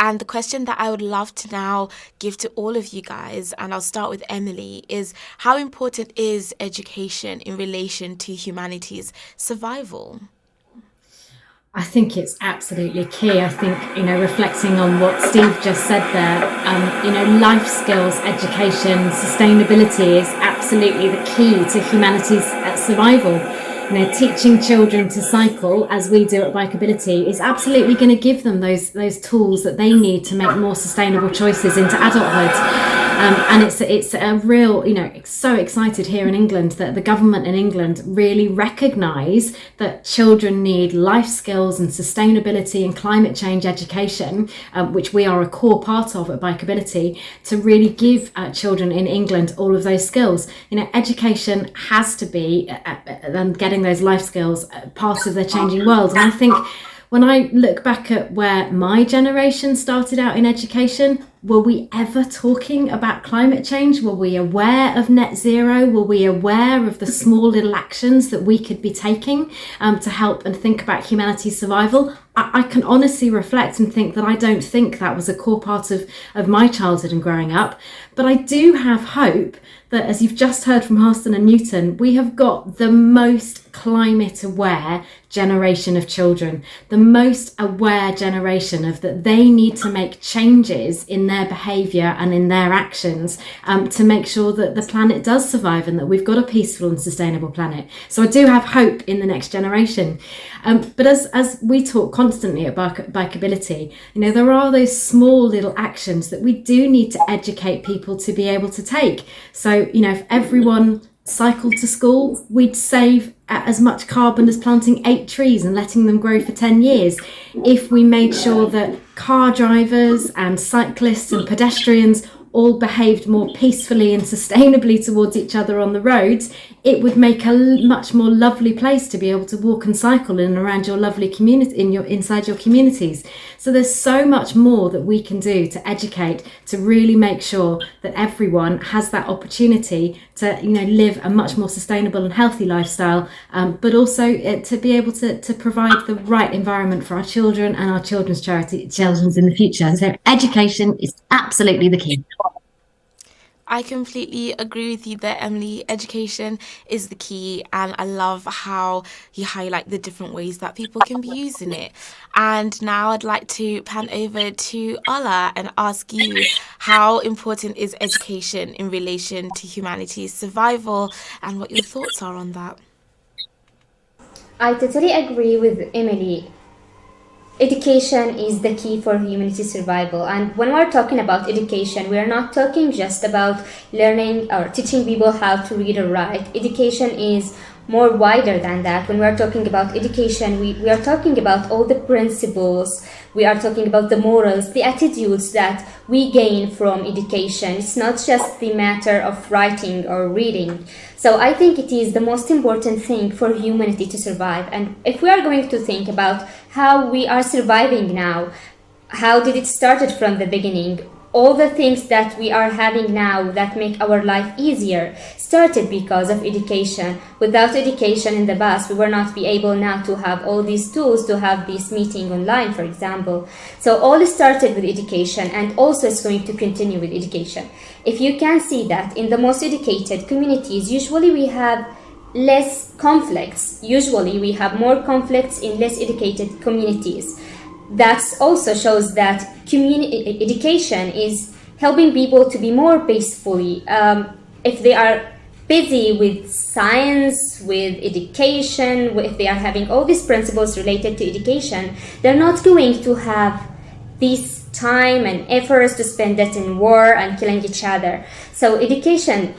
And the question that I would love to now give to all of you guys, and I'll start with Emily, is how important is education in relation to humanity's survival? I think it's absolutely key. I think, reflecting on what Steve just said there, life skills, education, sustainability is absolutely the key to humanity's survival. Teaching children to cycle, as we do at Bikeability, is absolutely going to give them those tools that they need to make more sustainable choices into adulthood. And it's a real, so excited here in England that the government in England really recognise that children need life skills and sustainability and climate change education, which we are a core part of at Bikeability, to really give children in England all of those skills. Education has to be, and getting those life skills, part of their changing world. And I think when I look back at where my generation started out in education, were we ever talking about climate change? Were we aware of net zero? Were we aware of the small little actions that we could be taking to help and think about humanity's survival? I can honestly reflect and think that I don't think that was a core part of my childhood and growing up. But I do have hope that, as you've just heard from Harston and Newton, we have got the most climate aware generation of children, the most aware generation of that they need to make changes in their behaviour and in their actions to make sure that the planet does survive and that we've got a peaceful and sustainable planet. So I do have hope in the next generation. But as we talk constantly at Bikeability, there are those small little actions that we do need to educate people to be able to take. So, if everyone cycled to school, we'd save as much carbon as planting 8 trees and letting them grow for 10 years. If we made sure that car drivers and cyclists and pedestrians all behaved more peacefully and sustainably towards each other on the roads, it would make a much more lovely place to be able to walk and cycle in and around your lovely community, inside your communities. So there's so much more that we can do to educate, to really make sure that everyone has that opportunity to live a much more sustainable and healthy lifestyle, but also to be able to provide the right environment for our children and our children's children's in the future. So education is absolutely the key. I completely agree with you there, Emily. Education is the key, and I love how you highlight the different ways that people can be using it. And now I'd like to pan over to Ola and ask you, how important is education in relation to humanity's survival, and what your thoughts are on that? I totally agree with Emily. Education is the key for humanity survival. And when we're talking about education, we are not talking just about learning or teaching people how to read or write. Education is more wider than that. When we are talking about education, we are talking about all the principles, we are talking about the morals, the attitudes that we gain from education. It's not just the matter of writing or reading. So I think it is the most important thing for humanity to survive. And if we are going to think about how we are surviving now, how did it started from the beginning? All the things that we are having now that make our life easier started because of education. Without education in the past, we were not be able now to have all these tools to have this meeting online, for example. So all started with education, and also it's going to continue with education. If you can see that in the most educated communities, usually we have less conflicts. Usually we have more conflicts in less educated communities. That also shows that education is helping people to be more peacefully. If they are busy with science, with education, if they are having all these principles related to education, they're not going to have this time and efforts to spend it in war and killing each other. So education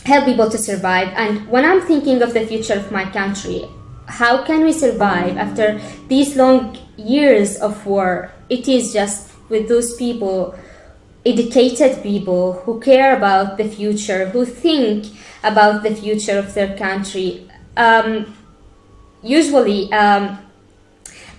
help people to survive. And when I'm thinking of the future of my country, how can we survive after these long years of war? It is just with those people, educated people who care about the future, who think about the future of their country. Usually,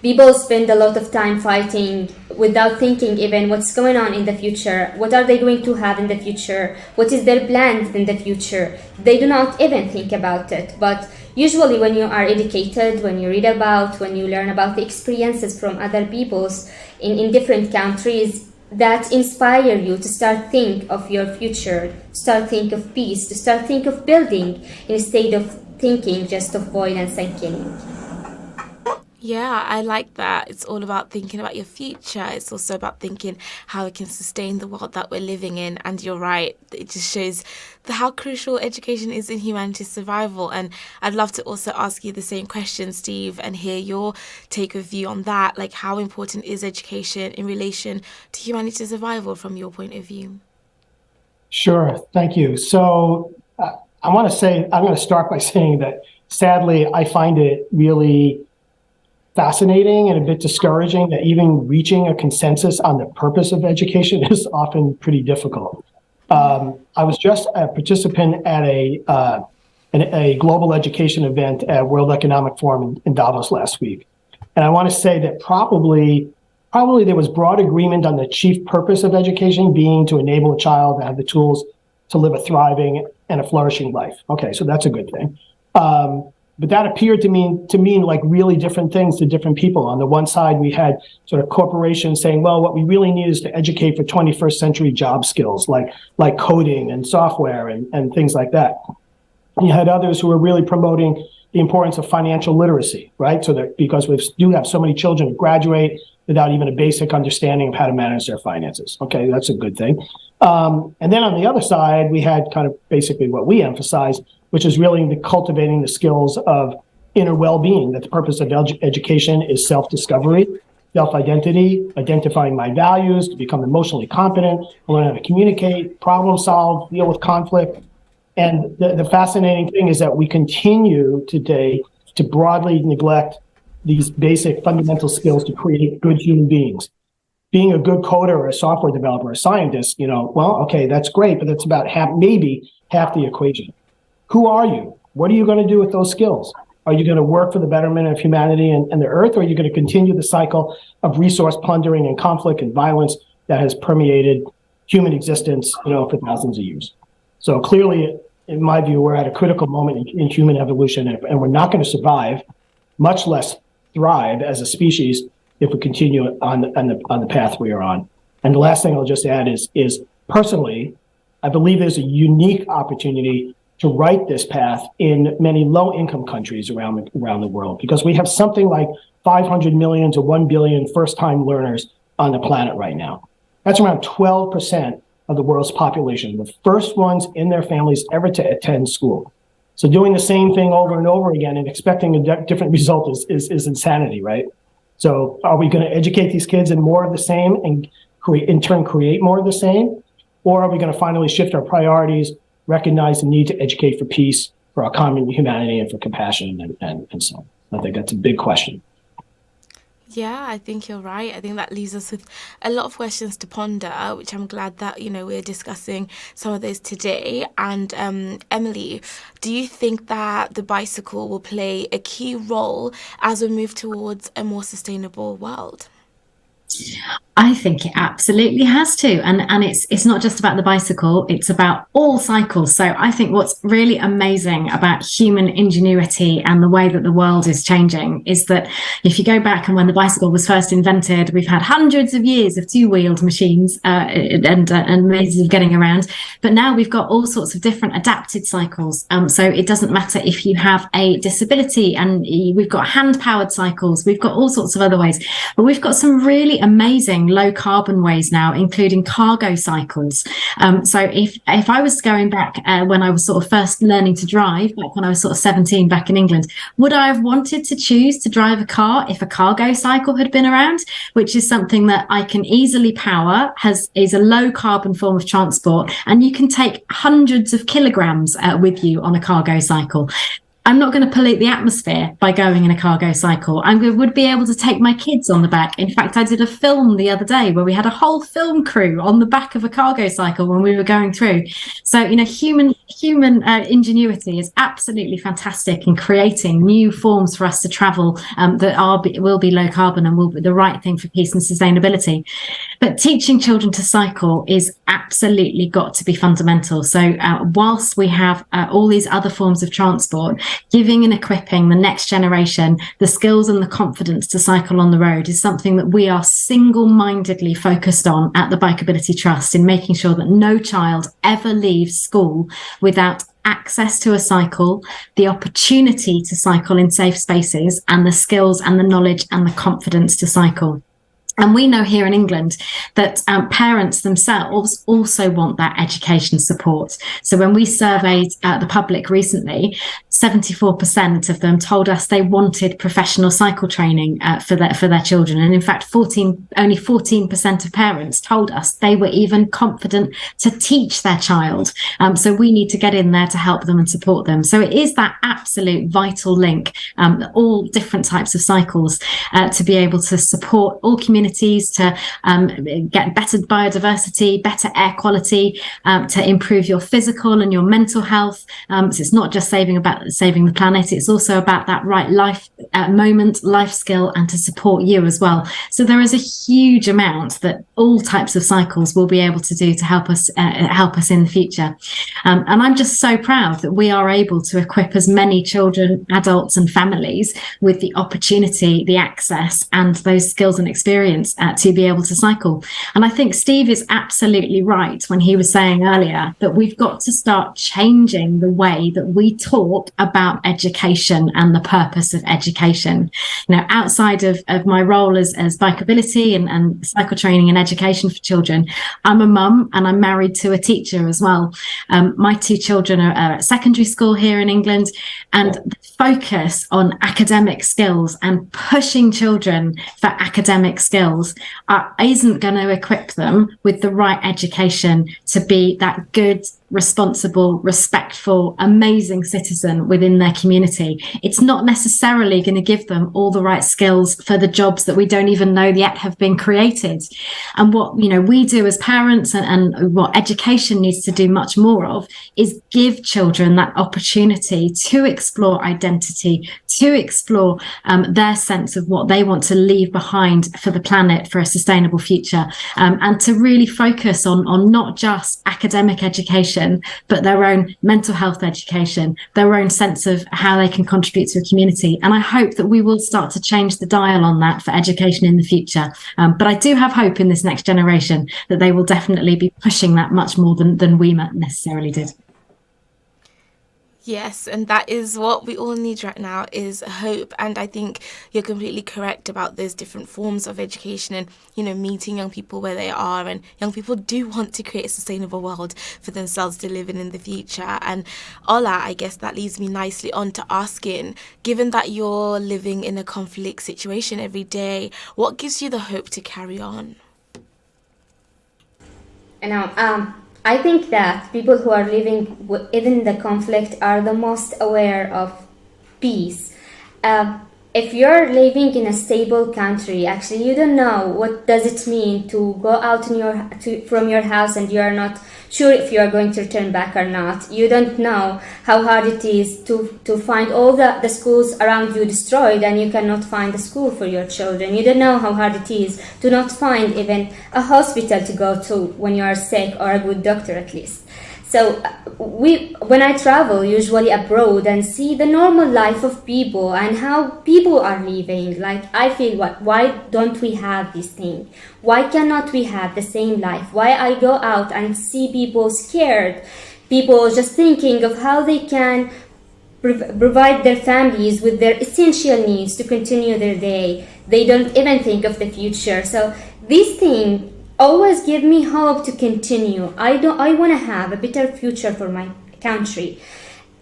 people spend a lot of time fighting without thinking even what's going on in the future. What are they going to have in the future? What is their plans in the future? They do not even think about it. But usually when you are educated, when you read about, when you learn about the experiences from other peoples in different countries, that inspire you to start think of your future, start think of peace, to start think of building instead of thinking just of void and sinking. Yeah, I like that. It's all about thinking about your future. It's also about thinking how we can sustain the world that we're living in. And you're right, it just shows how crucial education is in humanity's survival. And I'd love to also ask you the same question, Steve, and hear your take of view on that. Like, how important is education in relation to humanity's survival from your point of view? Sure, thank you. So I'm going to start by saying that sadly, I find it really fascinating and a bit discouraging that even reaching a consensus on the purpose of education is often pretty difficult. I was just a participant at a global education event at World Economic Forum in Davos last week. And I want to say that probably there was broad agreement on the chief purpose of education being to enable a child to have the tools to live a thriving and a flourishing life. Okay, so that's a good thing. But that appeared to mean like really different things to different people. On the one side, we had sort of corporations saying, well, what we really need is to educate for 21st century job skills, like coding and software and things like that. And you had others who were really promoting the importance of financial literacy, right? So that because we do have so many children who graduate without even a basic understanding of how to manage their finances. Okay, that's a good thing. And then on the other side, we had kind of basically what we emphasize, which is really the cultivating the skills of inner well-being, that the purpose of education is self-discovery, self-identity, identifying my values, to become emotionally competent, learn how to communicate, problem solve, deal with conflict. And the fascinating thing is that we continue today to broadly neglect these basic fundamental skills to create good human beings. Being a good coder or a software developer or a scientist, well, okay, that's great, but that's about maybe half the equation. Who are you? What are you going to do with those skills? Are you going to work for the betterment of humanity and the earth, or are you going to continue the cycle of resource plundering and conflict and violence that has permeated human existence, for thousands of years? So clearly, in my view, we're at a critical moment in human evolution, and we're not going to survive, much less thrive as a species, if we continue on the path we are on. And the last thing I'll just add is personally, I believe there's a unique opportunity to write this path in many low-income countries around the world, because we have something like 500 million to 1 billion first-time learners on the planet right now. That's around 12% of the world's population, the first ones in their families ever to attend school. So doing the same thing over and over again and expecting a different result is insanity, right? So are we going to educate these kids in more of the same and in turn create more of the same? Or are we going to finally shift our priorities, recognize the need to educate for peace, for our common humanity, and for compassion, and so on? I think that's a big question. Yeah, I think you're right. I think that leaves us with a lot of questions to ponder, which I'm glad that, we're discussing some of those today. And Emily, do you think that the bicycle will play a key role as we move towards a more sustainable world? I think it absolutely has to, and it's not just about the bicycle, it's about all cycles. So I think what's really amazing about human ingenuity and the way that the world is changing is that if you go back and when the bicycle was first invented, we've had hundreds of years of two-wheeled machines and ways of getting around, but now we've got all sorts of different adapted cycles. So it doesn't matter if you have a disability, and we've got hand-powered cycles, we've got all sorts of other ways, but we've got some really amazing low carbon ways now, including cargo cycles. So if I was going back when I was sort of first learning to drive, like when I was sort of 17 back in England, would I have wanted to choose to drive a car if a cargo cycle had been around, which is something that I can easily power, is a low carbon form of transport, and you can take hundreds of kilograms with you on a cargo cycle. I'm not going to pollute the atmosphere by going in a cargo cycle. I would be able to take my kids on the back. In fact, I did a film the other day where we had a whole film crew on the back of a cargo cycle when we were going through. So, human ingenuity is absolutely fantastic in creating new forms for us to travel that will be low carbon and will be the right thing for peace and sustainability. But teaching children to cycle is absolutely got to be fundamental. So whilst we have all these other forms of transport, giving and equipping the next generation the skills and the confidence to cycle on the road is something that we are single-mindedly focused on at the Bikeability Trust, in making sure that no child ever leaves school without access to a cycle, the opportunity to cycle in safe spaces, and the skills and the knowledge and the confidence to cycle. And we know here in England that parents themselves also want that education support. So when we surveyed the public recently, 74% of them told us they wanted professional cycle training for their children. And in fact, only 14% of parents told us they were even confident to teach their child. So we need to get in there to help them and support them. So it is that absolute vital link, all different types of cycles, to be able to support all communities, to get better biodiversity, better air quality, to improve your physical and your mental health. So it's not just saving the planet, it's also about that right life skill, and to support you as well. So there is a huge amount that all types of cycles will be able to do to help us in the future. And I'm just so proud that we are able to equip as many children, adults and families with the opportunity, the access and those skills and experience to be able to cycle. And I think Steve is absolutely right when he was saying earlier that we've got to start changing the way that we talk about education and the purpose of education. You know, outside of my role as Bikeability and cycle training and education for children, I'm a mum and I'm married to a teacher as well. My two children are at secondary school here in England, and the focus on academic skills and pushing children for academic skills isn't going to equip them with the right education to be that good, responsible, respectful, amazing citizen within their community. It's not necessarily going to give them all the right skills for the jobs that we don't even know yet have been created. And what we do as parents, and what education needs to do much more of, is give children that opportunity to explore identity, to explore their sense of what they want to leave behind for the planet, for a sustainable future, and to really focus on not just academic education, but their own mental health education, their own sense of how they can contribute to a community. And I hope that we will start to change the dial on that for education in the future. But I do have hope in this next generation that they will definitely be pushing that much more than we necessarily did. Yes, and that is what we all need right now, is hope. And I think you're completely correct about those different forms of education and, meeting young people where they are. And young people do want to create a sustainable world for themselves to live in the future. And Ola, I guess that leads me nicely on to asking, given that you're living in a conflict situation every day, what gives you the hope to carry on? I think that people who are living within the conflict are the most aware of peace. If you're living in a stable country, actually you don't know what does it mean to go out from your house and you are not sure if you are going to return back or not. You don't know how hard it is to find all the schools around you destroyed and you cannot find a school for your children. You don't know how hard it is to not find even a hospital to go to when you are sick, or a good doctor at least. So when I travel usually abroad and see the normal life of people and how people are living, like I feel, why don't we have this thing? Why cannot we have the same life? Why I go out and see people scared, people just thinking of how they can provide their families with their essential needs to continue their day. They don't even think of the future. So this thing always give me hope to continue. I want to have a better future for my country.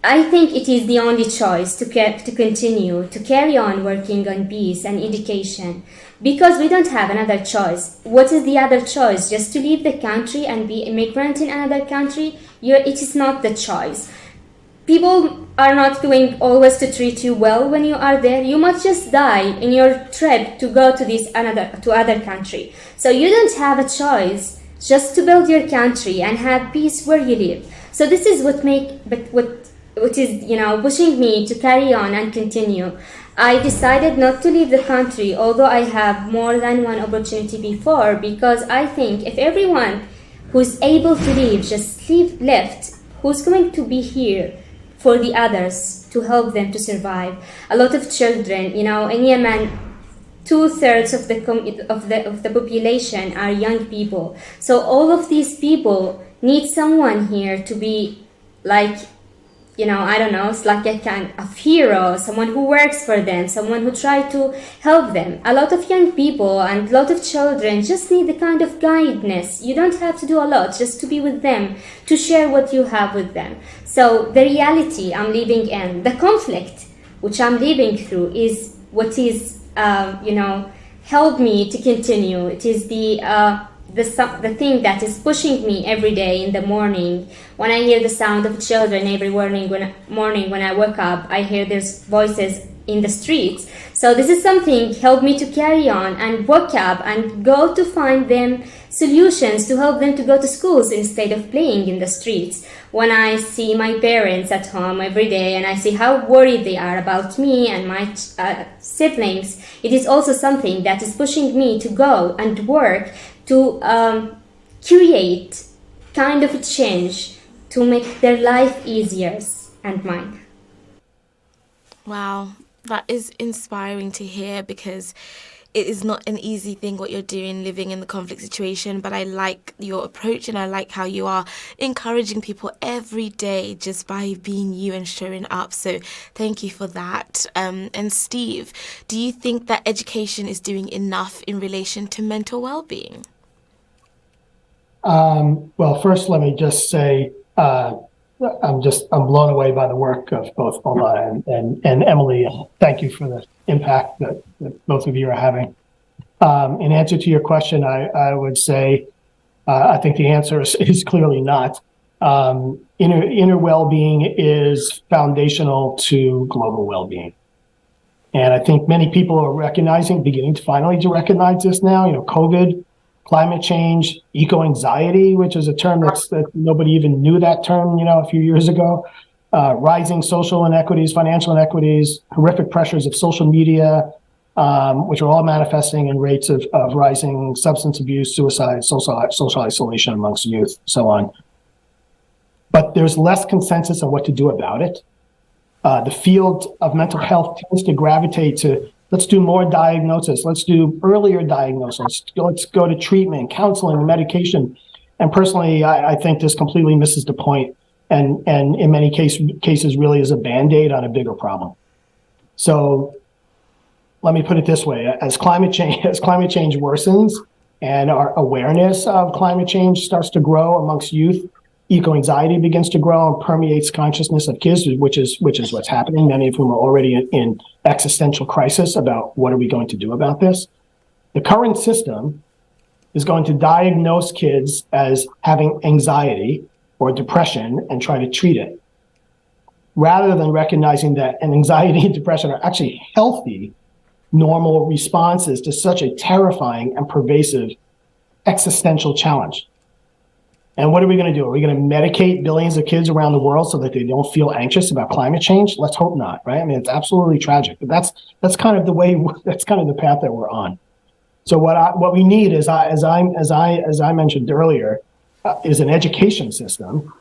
I think it is the only choice to continue, to carry on working on peace and education, because we don't have another choice. What is the other choice? Just to leave the country and be immigrant in another country? It is not the choice. People are not going always to treat you well when you are there. You must just die in your trip to go to other country. So you don't have a choice just to build your country and have peace where you live. So this is what is pushing me to carry on and continue. I decided not to leave the country, although I have more than one opportunity before, because I think if everyone who's able to leave just left, who's going to be here for the others to help them to survive. A lot of children, in Yemen, 2/3 of the population are young people. So all of these people need someone here to be like, I don't know, it's like a kind of hero, someone who works for them, someone who tries to help them. A lot of young people and a lot of children just need the kind of guidance. You don't have to do a lot, just to be with them, to share what you have with them. So the reality I'm living in, the conflict which I'm living through is what is, help me to continue. It is the thing that is pushing me every day in the morning. When I hear the sound of children every morning when I wake up, I hear their voices in the streets. So this is something help me to carry on and wake up and go to find them solutions to help them to go to schools instead of playing in the streets. When I see my parents at home every day and I see how worried they are about me and my siblings, it is also something that is pushing me to go and work to create kind of a change to make their life easier and mine. Wow, that is inspiring to hear, because it is not an easy thing what you're doing living in the conflict situation, but I like your approach and I like how you are encouraging people every day just by being you and showing up. So thank you for that. And Steve, do you think that education is doing enough in relation to mental well-being? Well, first, let me just say, I'm blown away by the work of both Ola and Emily. Thank you for the impact that both of you are having. In answer to your question, I would say, I think the answer is clearly not. Inner well-being is foundational to global well-being. And I think many people are beginning to finally recognize this now. COVID, climate change, eco-anxiety, which is a term that nobody even knew that term, a few years ago. Rising social inequities, financial inequities, horrific pressures of social media, which are all manifesting in rates of rising substance abuse, suicide, social isolation amongst youth, so on. But there's less consensus on what to do about it. The field of mental health tends to gravitate to, let's do more diagnosis. Let's do earlier diagnosis. Let's go to treatment, counseling, medication. And personally, I think this completely misses the point, and in many cases really is a Band-Aid on a bigger problem. So let me put it this way: as climate change worsens and our awareness of climate change starts to grow amongst youth, eco-anxiety begins to grow and permeates consciousness of kids, which is what's happening. Many of whom are already in existential crisis about what are we going to do about this. The current system is going to diagnose kids as having anxiety or depression and try to treat it, rather than recognizing that anxiety and depression are actually healthy, normal responses to such a terrifying and pervasive existential challenge. And what are we going to do? Are we going to medicate billions of kids around the world so that they don't feel anxious about climate change? Let's hope not, right? I mean, it's absolutely tragic, but that's kind of the path that we're on. So what we need is, as I mentioned earlier, is an education system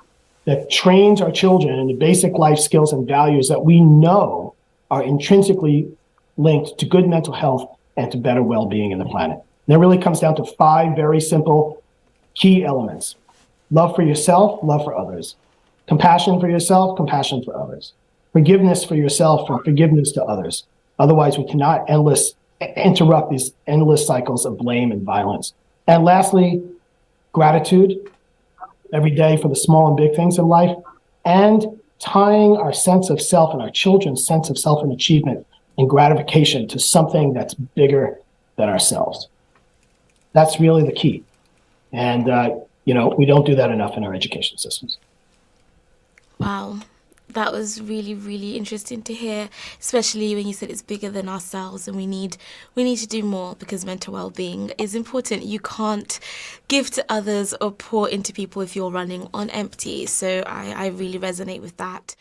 that trains our children in the basic life skills and values that we know are intrinsically linked to good mental health and to better well-being in the planet. And that really comes down to 5 very simple key elements: love for yourself, love for others; compassion for yourself, compassion for others; forgiveness for yourself, and forgiveness to others. Otherwise, we cannot interrupt these endless cycles of blame and violence. And lastly, gratitude every day for the small and big things in life, and tying our sense of self and our children's sense of self and achievement and gratification to something that's bigger than ourselves. That's really the key. And, we don't do that enough in our education systems. Wow. That was really, really interesting to hear, especially when you said it's bigger than ourselves and we need to do more, because mental well-being is important. You can't give to others or pour into people if you're running on empty. So I really resonate with that.